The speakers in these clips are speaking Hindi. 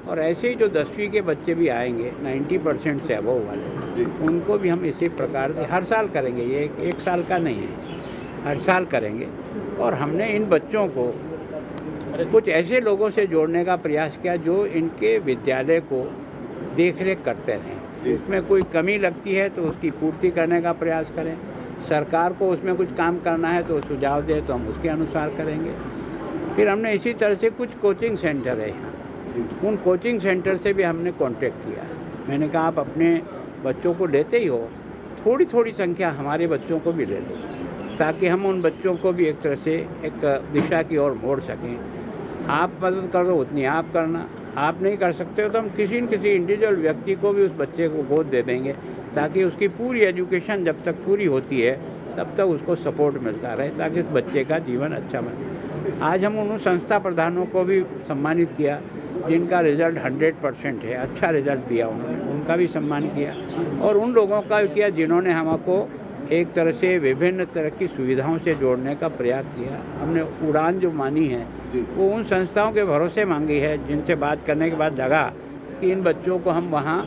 और ऐसे ही जो 10वीं के बच्चे भी आएंगे 90% से अबव वाले, उनको भी हम इसी प्रकार से हर साल करेंगे। ये एक साल का नहीं है, हर साल करेंगे। और हमने इन बच्चों को कुछ ऐसे लोगों से जोड़ने का प्रयास किया जो इनके विद्यालय को देख रेख करते रहें। उसमें कोई कमी लगती है तो उसकी पूर्ति करने का प्रयास करें। सरकार को उसमें कुछ काम करना है तो सुझाव दे तो हम उसके अनुसार करेंगे। फिर हमने इसी तरह से कुछ कोचिंग सेंटर है यहाँ, उन कोचिंग सेंटर से भी हमने कांटेक्ट किया। मैंने कहा आप अपने बच्चों को लेते ही हो, थोड़ी थोड़ी संख्या हमारे बच्चों को भी ले लो, ताकि हम उन बच्चों को भी एक तरह से एक दिशा की ओर मोड़ सकें। आप मदद कर दो उतनी आप करना, आप नहीं कर सकते हो तो हम किसी न किसी इंडिविजुअल व्यक्ति को भी उस बच्चे को गोद दे देंगे, ताकि उसकी पूरी एजुकेशन जब तक पूरी होती है तब तक उसको सपोर्ट मिलता रहे, ताकि उस बच्चे का जीवन अच्छा बने। आज हम उन संस्था प्रधानों को भी सम्मानित किया जिनका रिज़ल्ट 100% है, अच्छा रिज़ल्ट दिया उन्होंने, उनका भी सम्मान किया। और उन लोगों का भी किया जिन्होंने हमको एक तरह से विभिन्न तरह की सुविधाओं से जोड़ने का प्रयास किया। हमने उड़ान जो मानी है वो उन संस्थाओं के भरोसे मांगी है जिनसे बात करने के बाद लगा कि इन बच्चों को हम वहाँ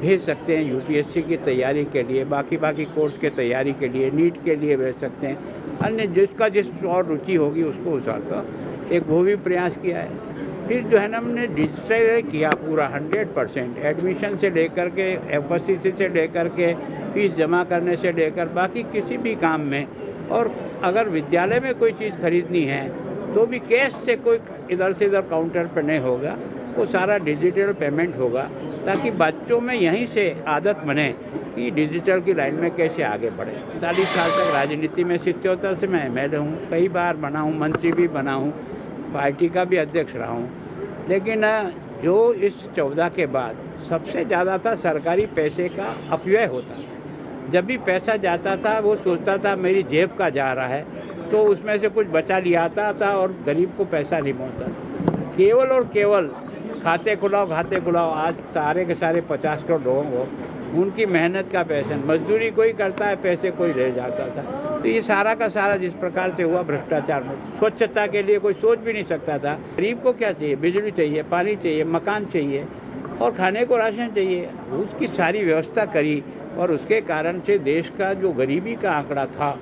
भेज सकते हैं यूपीएससी की तैयारी के लिए, बाकी कोर्स के तैयारी के लिए, नीट के लिए भेज सकते हैं। अन्य जिसका जिस और रुचि होगी उसको उस का एक वो भी प्रयास किया है। फिर जो है ना हमने डिजिटल किया पूरा 100%, एडमिशन से लेकर के, उपस्थिति से लेकर के, फीस जमा करने से लेकर बाकी किसी भी काम में। और अगर विद्यालय में कोई चीज़ खरीदनी है तो भी कैश से कोई इधर से इधर काउंटर पर नहीं होगा, वो सारा डिजिटल पेमेंट होगा, ताकि बच्चों में यहीं से आदत बने कि डिजिटल की लाइन में कैसे आगे बढ़े। 40 साल तक राजनीति में 77 से मैं एमएलए हूँ, कई बार बना हूँ, मंत्री भी बना हूँ, पार्टी का भी अध्यक्ष रहा हूँ। लेकिन जो इस 14 के बाद सबसे ज़्यादा था सरकारी पैसे का अपव्यय होता था। जब भी पैसा जाता था वो सोचता था मेरी जेब का जा रहा है, तो उसमें से कुछ बचा लिया था और गरीब को पैसा नहीं पहुँचता। केवल और केवल खाते खुलाओ। आज सारे के सारे 50 करोड़ लोगों को उनकी मेहनत का पैसा, मजदूरी कोई करता है, पैसे कोई ले जाता था। तो ये सारा का सारा जिस प्रकार से हुआ भ्रष्टाचार में, स्वच्छता के लिए कोई सोच भी नहीं सकता था। गरीब को क्या चाहिए? बिजली चाहिए, पानी चाहिए, मकान चाहिए और खाने को राशन चाहिए। उसकी सारी व्यवस्था करी और उसके कारण से देश का जो गरीबी का आंकड़ा था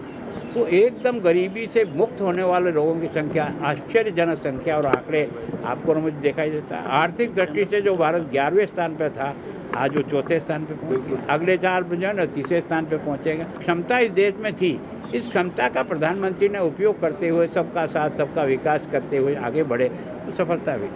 तो एकदम गरीबी से मुक्त होने वाले लोगों की संख्या, आश्चर्यजनक संख्या और आंकड़े आपको मुझे दिखाई देता है। आर्थिक दृष्टि से जो भारत 11वें स्थान पर था, आज वो 4थे स्थान पर पहुँच गया। अगले 4 जो है ना 3रे स्थान पर पहुँचेगा। क्षमता इस देश में थी, इस क्षमता का प्रधानमंत्री ने उपयोग करते हुए सबका साथ सबका विकास करते हुए आगे बढ़े तो सफलता भी।